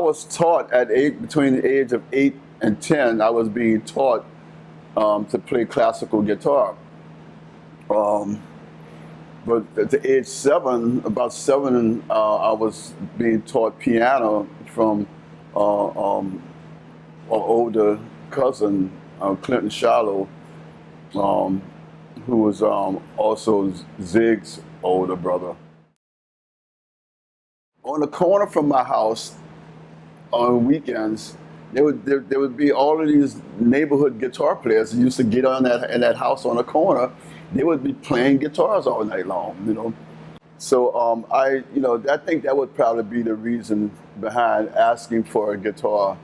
was taught at between the age of 8 and 10, I was being taught to play classical guitar. But at the age 7, about 7, I was being taught piano from an older cousin, Clinton Shallow, who was also Zig's older brother. On the corner from my house, on weekends, there would be all of these neighborhood guitar players who used to get on in that house on the corner. They would be playing guitars all night long, you know. So I think that would probably be the reason behind asking for a guitar.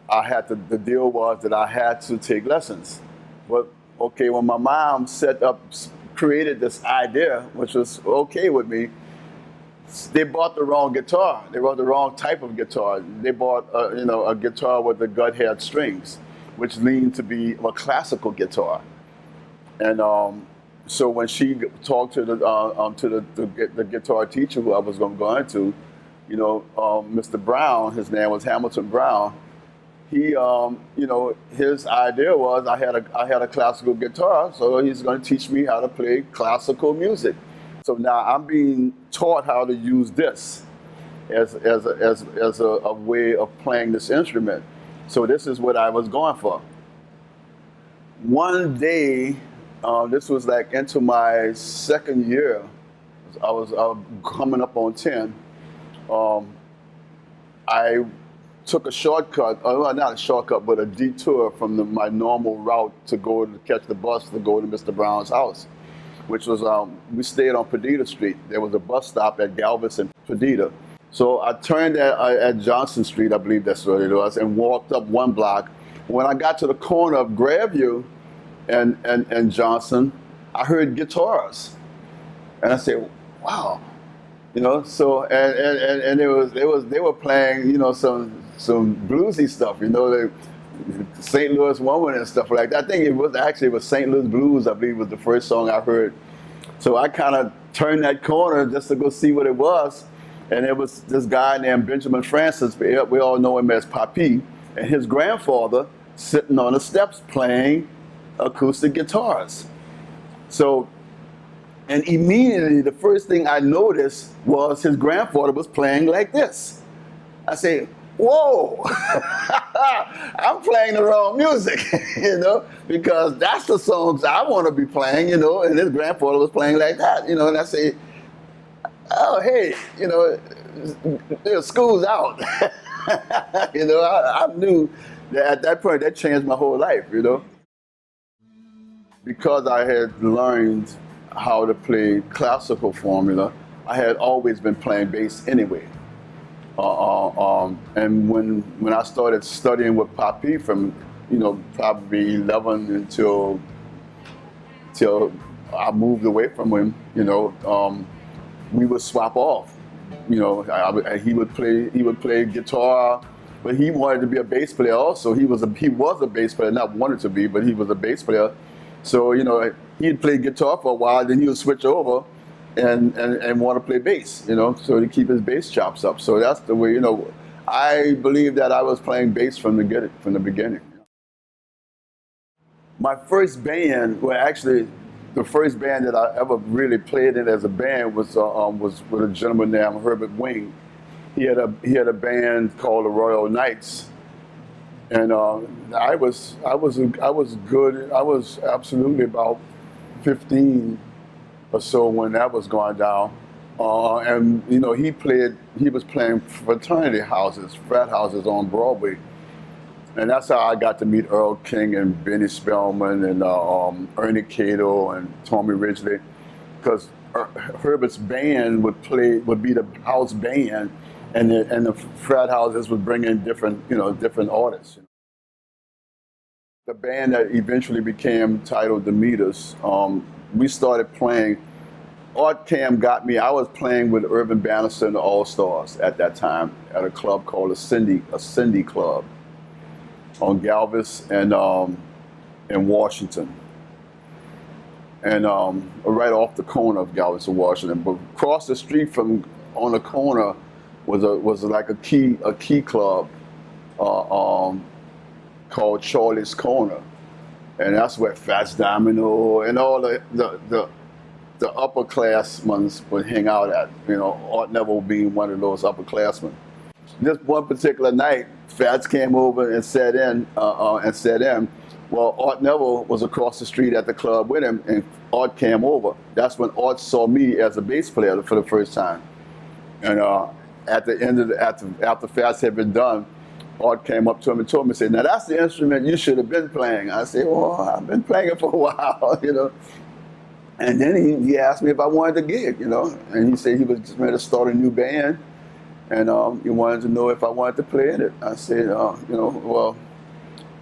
The deal was that I had to take lessons. But okay, when my mom created this idea, which was okay with me, they bought the wrong guitar. They bought the wrong type of guitar. They bought a guitar with the gut-head strings, which leaned to be a classical guitar. And so when she talked to the guitar teacher who I was going to, Mr. Brown, his name was Hamilton Brown. He, his idea was I had a classical guitar, so he's going to teach me how to play classical music. So now I'm being taught how to use this as a way of playing this instrument. So this is what I was going for. One day, this was like into my second year. I was coming up on 10. I took a shortcut, well, not a shortcut, but a detour from my normal route to go to catch the bus to go to Mr. Brown's house, which was, we stayed on Perdita Street. There was a bus stop at Galvez and Perdita. So I turned at Johnson Street, I believe that's what it was, and walked up one block. When I got to the corner of Grandview and Johnson, I heard guitars. And I said, wow. So and they were playing, some bluesy stuff, the St. Louis Woman and stuff like that. I think it was St. Louis Blues, I believe was the first song I heard. So I kind of turned that corner just to go see what it was. And it was this guy named Benjamin Francis, we all know him as Papi, and his grandfather sitting on the steps playing acoustic guitars. So, and immediately the first thing I noticed was his grandfather was playing like this. I say, whoa, I'm playing the wrong music, because that's the songs I want to be playing, and his grandfather was playing like that, and I say, oh, hey, school's out. I knew that at that point that changed my whole life, Because I had learned how to play classical formula, I had always been playing bass anyway. And when I started studying with Papi from, probably 11 until I moved away from him, we would swap off. He would play guitar, but he wanted to be a bass player also. He was a bass player, not wanted to be, but he was a bass player. So, he'd play guitar for a while, then he would switch over and want to play bass, so to keep his bass chops up. So that's the way, I believe that I was playing bass from the beginning. My first band, the first band that I ever really played in as a band was with a gentleman named Herbert Wing. He had a band called the Royal Knights. And I was good. I was absolutely about 15 or so when that was going down. And he was playing fraternity houses, frat houses on Broadway. And that's how I got to meet Earl King and Benny Spellman and Ernie Cato and Tommy Ridgely, because Herbert's band would be the house band, and the frat houses would bring in different artists. The band that eventually became titled the Meters, we started playing. Art Cam got me. I was playing with Irvin Bannister and the All Stars at that time at a club called a Cindy Club on Galvez and Washington, and right off the corner of Galvez and Washington. But across the street on the corner was like a key club called Charlie's Corner, and that's where Fats Domino and all the upperclassmen would hang out at. You know, Art Neville being one of those upperclassmen. This one particular night, Fats came over and sat in. Well, Art Neville was across the street at the club with him, and Art came over. That's when Art saw me as a bass player for the first time. And at the end of after Fats had been done, Art came up to him and told me, said, "Now that's the instrument you should have been playing." I said, "Well, I've been playing it for a while, you know." And then he asked me if I wanted to gig, you know, and he said he was just ready to start a new band, and he wanted to know if I wanted to play in it. I said,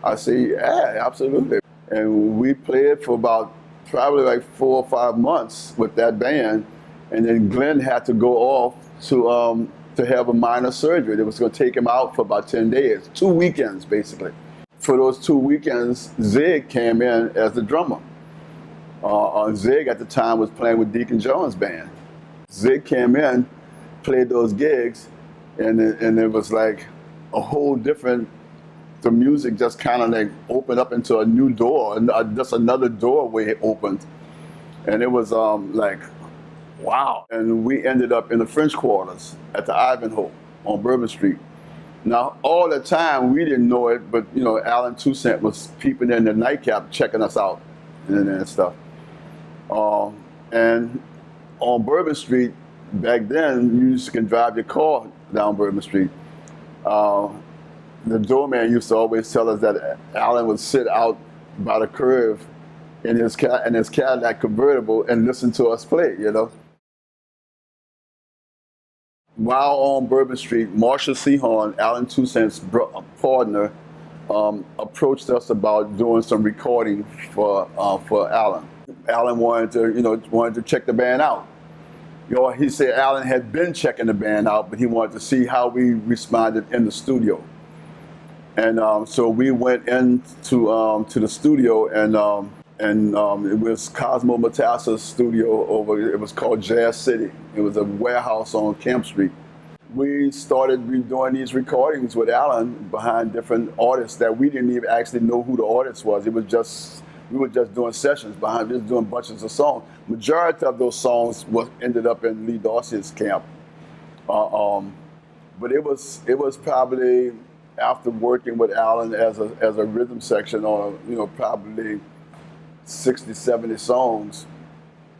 I said, yeah, absolutely. And we played for about probably like 4 or 5 months with that band, and then Glenn had to go off to have a minor surgery that was going to take him out for about 10 days, 2 weekends basically. For those 2 weekends, Zig came in as the drummer. Zig at the time was playing with Deacon Jones' band. Zig came in, played those gigs, and it was like a whole different, the music just kind of like opened up into a new door, and just another doorway opened. And it was like, wow. And we ended up in the French Quarters at the Ivanhoe on Bourbon Street. Now, all the time, we didn't know it, but, you know, Alan Toussaint was peeping in the nightcap, checking us out and stuff. And on Bourbon Street, back then, you just can drive your car down Bourbon Street. The doorman used to always tell us that Alan would sit out by the curve in his Cadillac convertible and listen to us play, you know. While on Bourbon Street, Marshall Sehorn, Alan Toussaint's partner, approached us about doing some recording for Alan. Alan wanted to check the band out. You know, he said Alan had been checking the band out, but he wanted to see how we responded in the studio. And so we went into to the studio, and it was Cosmo Matassa's studio over. It was called Jazz City. It was a warehouse on Camp Street. We started doing these recordings with Alan behind different artists that we didn't even actually know who the artist was. It was just, we were just doing sessions behind, just doing bunches of songs. Majority of those songs ended up in Lee Dorsey's camp. But it was probably, after working with Alan as a rhythm section on, you know, probably 60, 70 songs,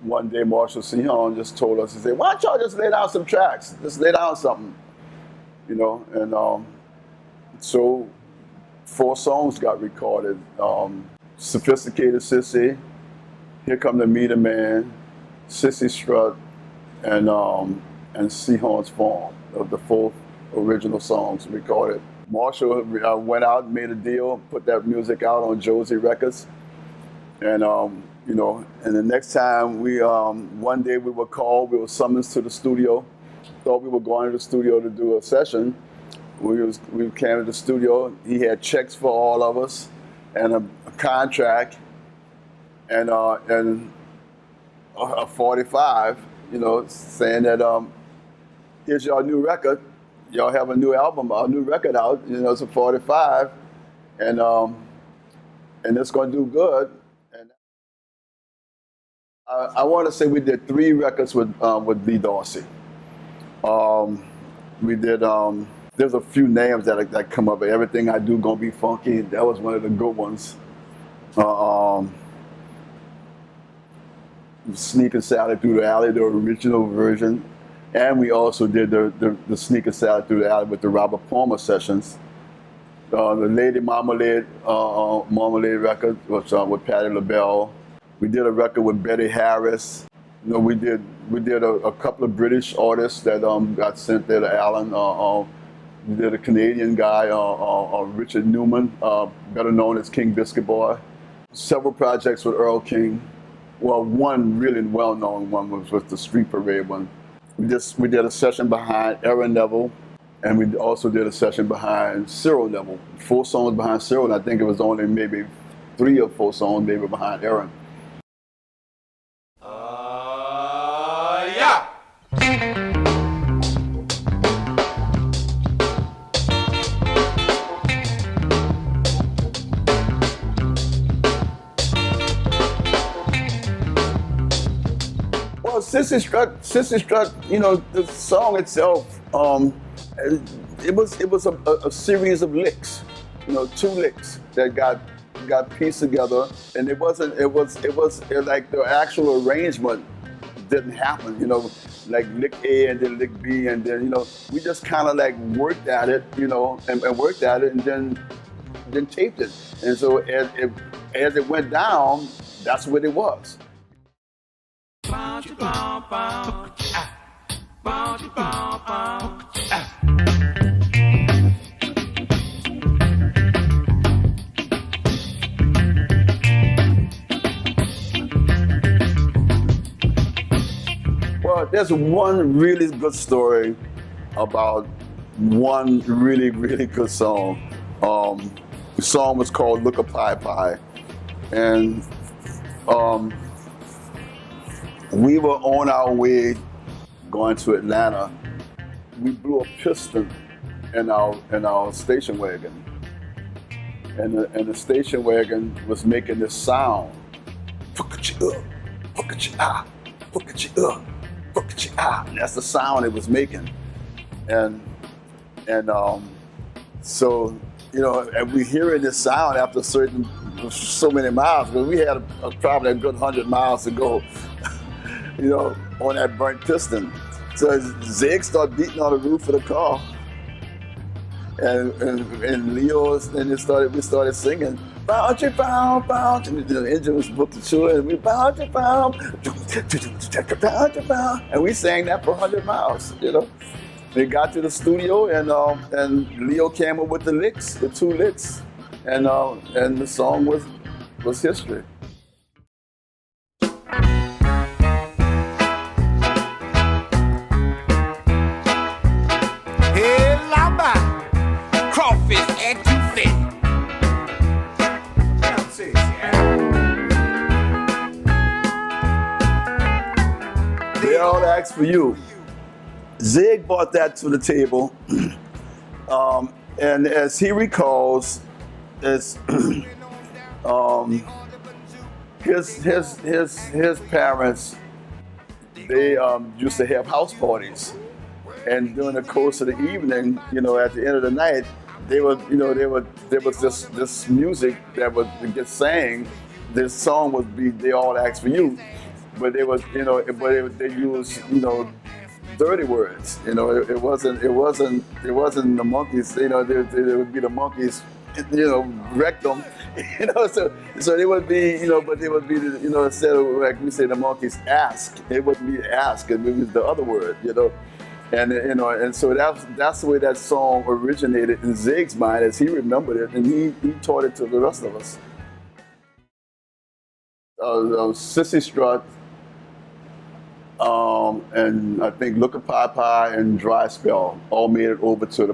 one day Marshall Sehorn just told us, he said, "Why don't y'all just lay down some tracks? Just lay down something," you know? And so 4 songs got recorded. Sophisticated Sissy, Here Come the Meter Man, Sissy Strut, and Sehorn's Farm, the 4 original songs recorded. Marshall went out and made a deal, put that music out on Josie Records. And, you know, and the next time one day we were called, we were summoned to the studio, thought we were going to the studio to do a session. We came to the studio, he had checks for all of us and a contract and a 45, you know, saying that, here's your new record. Y'all have a new album, a new record out, you know, it's a 45, and it's gonna do good. And I want to say we did 3 records with Lee Dorsey. We did, there's a few names that come up, but Everything I Do Gonna Be Funky, that was one of the good ones. Sneaking Sally Through the Alley, the original version. And we also did the Sneaker Salad Through the Alley with the Robert Palmer sessions. The Lady Marmalade record with Patti LaBelle. We did a record with Betty Harris. You know, we did a couple of British artists that got sent there to Alan. We did a Canadian guy, Richard Newman, better known as King Biscuit Boy. Several projects with Earl King. Well, one really well-known one was with the Street Parade one. We did a session behind Aaron Neville, and we also did a session behind Cyril Neville. 4 songs behind Cyril, and I think it was only maybe 3 or 4 songs maybe behind Aaron. Yeah! Sissy Strut, you know, the song itself, it was a series of licks, you know, 2 licks that got pieced together, and it was like the actual arrangement didn't happen, you know, like lick A and then lick B, and then, you know, we just kind of like worked at it, you know, and worked at it, and then taped it. And so as it went down, that's what it was. Well, there's one really good story about one really, really good song. The song was called Look a Pie Pie. And we were on our way going to Atlanta. We blew a piston in our station wagon. And the station wagon was making this sound. And that's the sound it was making. And so, you know, and we hearing this sound after so many miles, because we had probably a good 100 miles to go, you know, on that burnt piston. So Zig started beating on the roof of the car, and Leo, and we started singing, bounce, bounce, and the engine was booked to it, and we bounce, bounce, and we sang that for 100 miles, you know. We got to the studio, and Leo came up with the licks, the 2 licks, and the song was history. Hey, lamba, crawfish and too They all ask for you. Zig brought that to the table, and as he recalls, his parents, they used to have house parties, and during the course of the evening, you know, at the end of the night, there was this music that would get sang. This song would be "They All Ask for You," but they used, you know, dirty words. You know, it wasn't the Monkees. You know, there would be the Monkees, you know, rectum. You know, so they would be, you know, but they would be, you know, instead of like we say the Monkees ask, it wouldn't be ask, it would be the other word, you know. And you know, and so that's the way that song originated in Zig's mind as he remembered it, and he taught it to the rest of us. Sissy Strut, and I think Look a Pie Pie and Dry Spell all made it over to the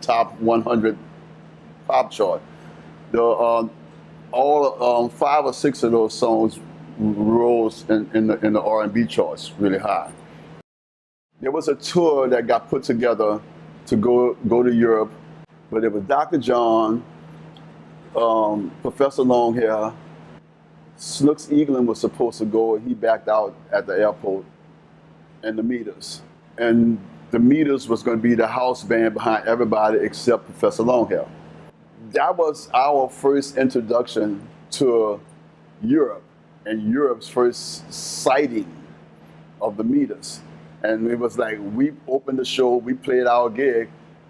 top 100 pop chart. All 5 or 6 of those songs rose in the R&B charts really high. There was a tour that got put together to go to Europe, but it was Dr. John, Professor Longhair, Snooks Eaglin was supposed to go, and he backed out at the airport, and the Meters. And the Meters was going to be the house band behind everybody except Professor Longhair. That was our first introduction to Europe, and Europe's first sighting of the Meters. And it was like, we opened the show, we played our gig,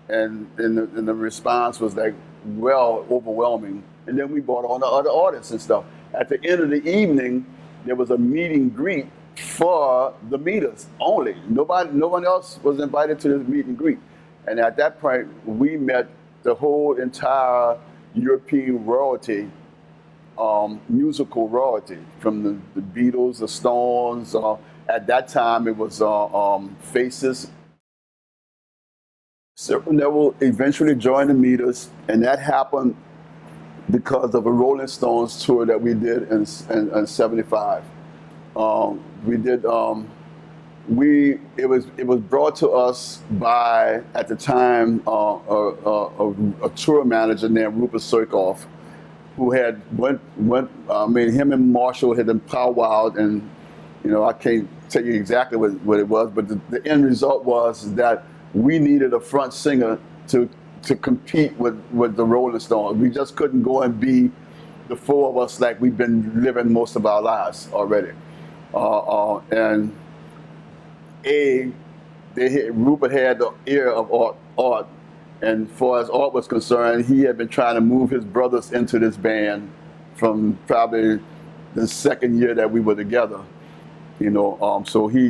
and the response was like, well, overwhelming. And then we brought on the other artists and stuff. At the end of the evening, there was a meet and greet for the Meters only. No one else was invited to this meet and greet. And at that point, we met the whole entire European royalty, musical royalty, from the Beatles, the Stones. At that time, it was Faces. Sylvia Neville eventually joined the Meters, and that happened because of a Rolling Stones tour that we did in '75. It was brought to us by, at the time, a tour manager named Rupert Surkoff, who had him and Marshall had been powwowed, and I can't tell you exactly what it was, but the end result was that we needed a front singer to compete with the Rolling Stones. We just couldn't go and be the four of us like we've been living most of our lives already. And Rupert had the ear of Art, and as far as Art was concerned, he had been trying to move his brothers into this band from probably the second year that we were together. So he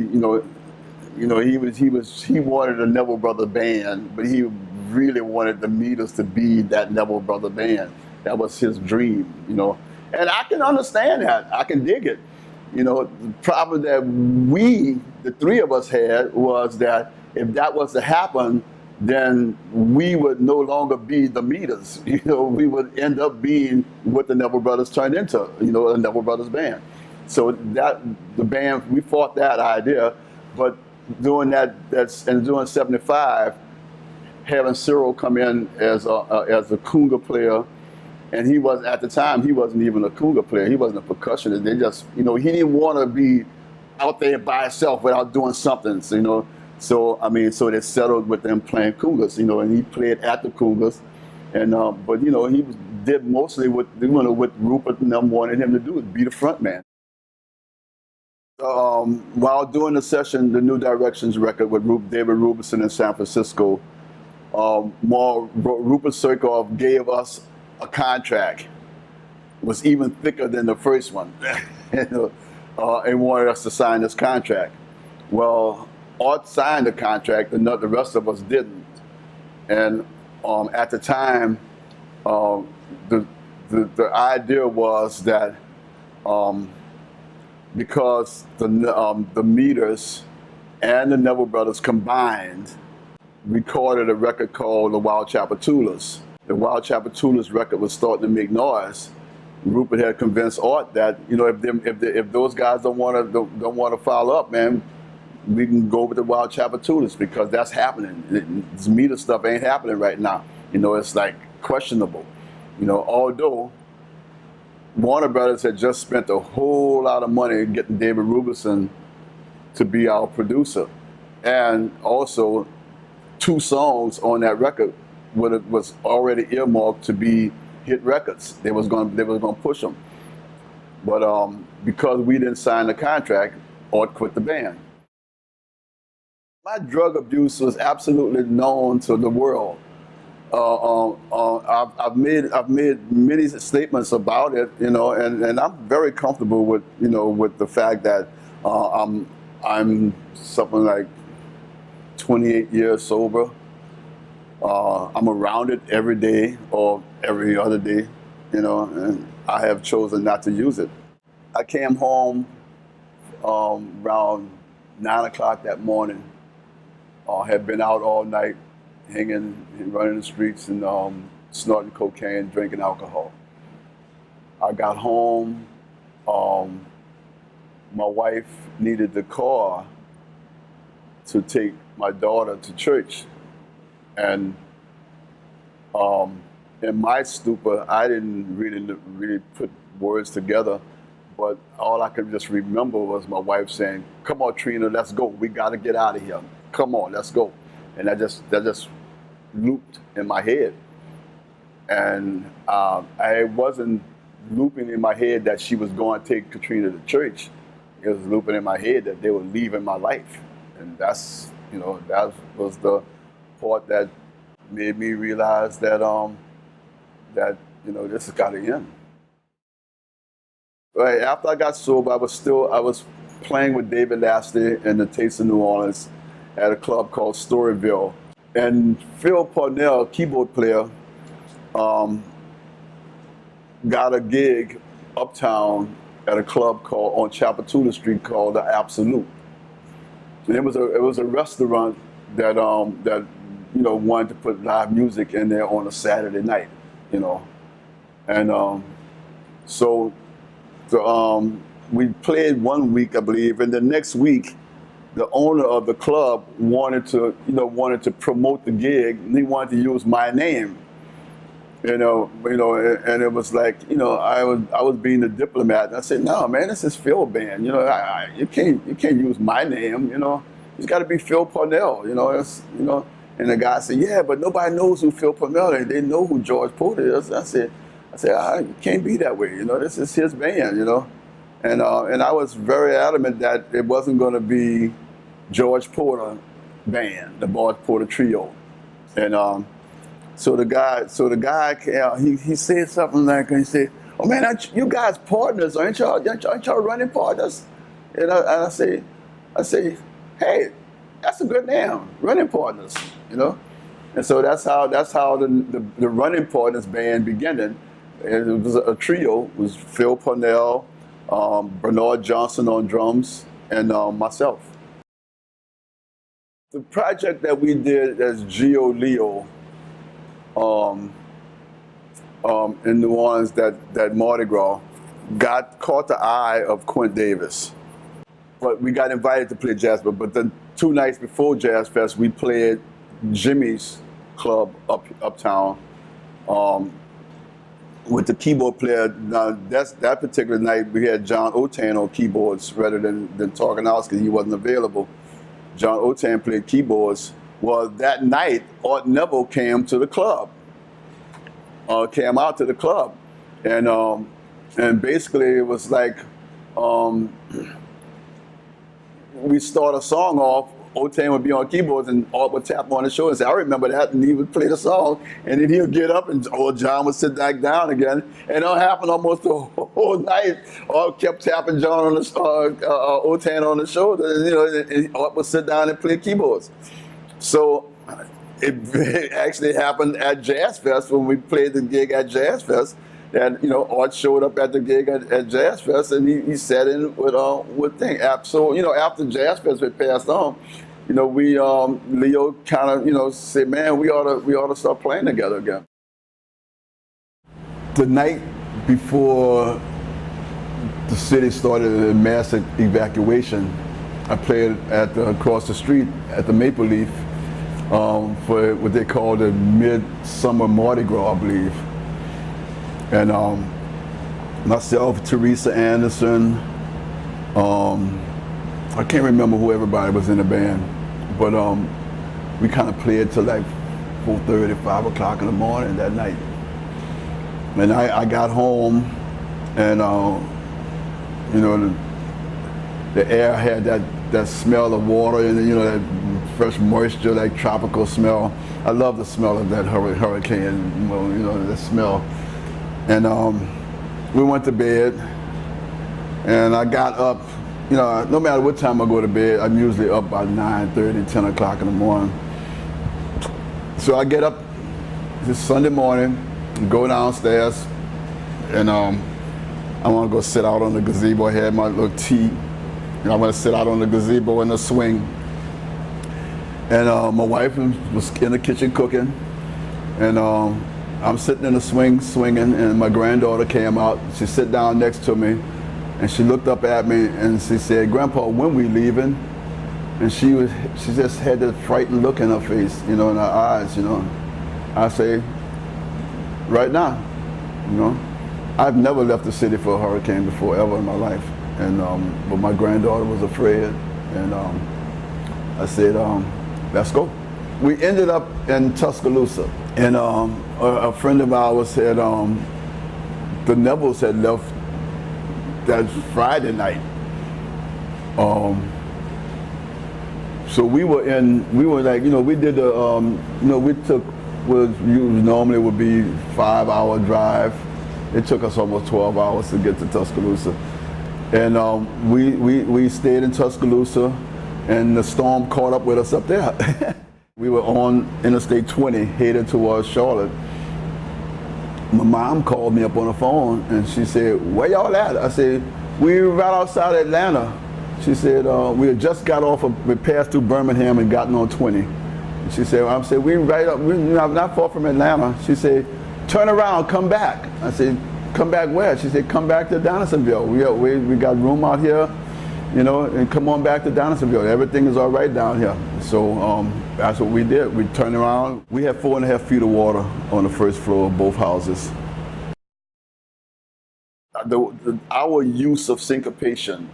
wanted a Neville Brother band, but he really wanted the Meters to be that Neville Brother band. That was his dream, and I can understand that. I can dig it. The problem that the three of us had, was that if that was to happen, then we would no longer be the Meters. We would end up being what the Neville Brothers turned into, a Neville Brothers band. So the band, we fought that idea, but doing doing 75, having Cyril come in as a conga player, and at the time he wasn't even a conga player, he wasn't a percussionist. They just, he didn't want to be out there by himself without doing something, So so they settled with them playing congas, and he played at the congas, and but he did mostly what Rupert and them wanted him to do, is be the front man. While doing the session, the New Directions record with David Rubinson in San Francisco, Rupert Surkoff gave us a contract. It was even thicker than the first one, and wanted us to sign this contract. Well, Art signed the contract, and the rest of us didn't. And at the time, the idea was that because the Meters and the Neville Brothers combined recorded a record called the Wild Chapatulas. The Wild Chapatulas record was starting to make noise. Rupert had convinced Art that if those guys don't want to follow up, man, we can go with the Wild Chapatulas, because that's happening. This Meter stuff ain't happening right now. It's like questionable. Although Warner Brothers had just spent a whole lot of money getting David Rubinson to be our producer, and also 2 songs on that record was already earmarked to be hit records. They was going to push them, but because we didn't sign the contract, Art quit the band. My drug abuse was absolutely known to the world. I've made many statements about it, and I'm very comfortable with with the fact that I'm something like 28 years sober. I'm around it every day or every other day, and I have chosen not to use it. I came home around 9 o'clock that morning. Had been out all night, hanging and running the streets and snorting cocaine, drinking alcohol. I got home. My wife needed the car to take my daughter to church, and in my stupor, I didn't really put words together. But all I could just remember was my wife saying, "Come on, Trina, let's go. We got to get out of here. Come on, let's go." And that just looped in my head. And I wasn't looping in my head that she was going to take Katrina to church. It was looping in my head that they were leaving my life. And that was the part that made me realize that this has got to end. Right after I got sober, I was playing with David Lasty in the Taste of New Orleans at a club called Storyville, and Phil Parnell, keyboard player, got a gig uptown at a club called on Chapatula Street called the Absolute. And it was a restaurant that wanted to put live music in there on a Saturday night, and so we played one week, I believe, and the next week, the owner of the club wanted to promote the gig, and he wanted to use my name. And it was like, I was being the diplomat. And I said, no, man, this is Phil band. You can't use my name. It's got to be Phil Parnell. And the guy said, yeah, but nobody knows who Phil Parnell is. They know who George Porter is. I said, it can't be that way. This is his band. And I was very adamant that it wasn't going to be George Porter band, the George Porter Trio. And so the guy came, he said something like, he said, oh man, you guys partners, aren't y'all running partners? And I say, hey, that's a good name, Running Partners, And so that's how the Running Partners band began. It was a trio. It was Phil Parnell, Bernard Johnson on drums, and myself. The project that we did as Geo Leo in New Orleans, that Mardi Gras, caught the eye of Quint Davis. But we got invited to play jazz, but the 2 nights before Jazz Fest, we played Jimmy's Club uptown with the keyboard player. Now that particular night, we had John Otan on keyboards rather than Targanowski. He wasn't available. John Otan played keyboards. Well, that night, Art Neville came to the club. Came out to the club, and basically it was like we start a song off. Otan would be on keyboards and Art would tap on his shoulder and say, I remember that, and he would play the song, and then he'll get up and John would sit back down again, and it happened almost the whole night. Art kept tapping John on the Otan on the shoulder, and Art would sit down and play keyboards. So it actually happened at Jazz Fest when we played the gig at Jazz Fest. And Art showed up at the gig at Jazz Fest, and he sat in with thing. So after Jazz Fest had passed on, we Leo kind of said, man, we ought to start playing together again. The night before the city started a mass evacuation, I played across the street at the Maple Leaf for what they call the Midsummer Mardi Gras, I believe. And myself, Teresa Anderson, I can't remember who everybody was in the band, but we kind of played till like 4:30, 5 o'clock in the morning that night. And I got home, and the air had that smell of water and that fresh moisture, like tropical smell. I love the smell of that hurricane, the smell. And we went to bed, and I got up. No matter what time I go to bed, I'm usually up by 9:30, 10 o'clock in the morning. So I get up this Sunday morning, go downstairs, and I want to go sit out on the gazebo. I had my little tea. I want to sit out on the gazebo in the swing. And my wife was in the kitchen cooking, and I'm sitting in the swinging, and my granddaughter came out. She sat down next to me, and she looked up at me, and she said, "Grandpa, when we leaving?" And she just had that frightened look in her face, in her eyes, I say, "Right now." I've never left the city for a hurricane before, ever in my life, but my granddaughter was afraid, and I said, "Let's go." We ended up in Tuscaloosa, and a friend of ours said the Nevilles had left that Friday night. So we were like, we did we took what normally would be 5-hour drive. It took us almost 12 hours to get to Tuscaloosa, and we stayed in Tuscaloosa, and the storm caught up with us up there. We were on Interstate 20 headed towards Charlotte. My mom called me up on the phone, and she said, "Where y'all at?" I said, "We were right outside Atlanta." She said, "We had just got we passed through Birmingham and gotten on 20." And she said, "We're right up, we're not far from Atlanta." She said, "Turn around, come back." I said, "Come back where?" She said, "Come back to Donaldsonville. We got room out here, and come on back to Donaldsonville. Everything is all right down here." So that's what we did. We turned around. We had 4.5 feet of water on the first floor of both houses. Our use of syncopation,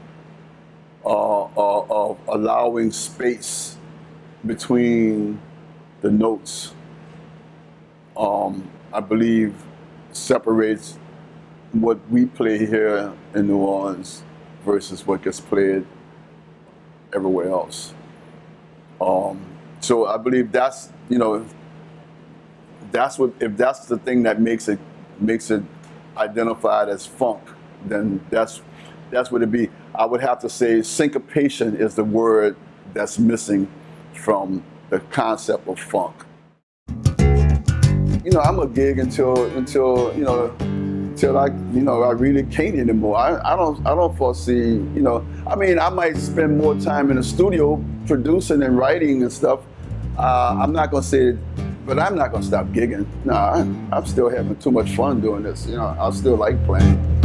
of allowing space between the notes, I believe separates what we play here in New Orleans versus what gets played everywhere else. So I believe that's, that's what, if that's the thing that makes it identified as funk, then that's what it'd be. I would have to say syncopation is the word that's missing from the concept of funk. I'm gonna gig until I really can't anymore. I don't foresee, I might spend more time in the studio producing and writing and stuff. I'm not gonna say, but I'm not gonna stop gigging. No, I'm still having too much fun doing this. I still like playing.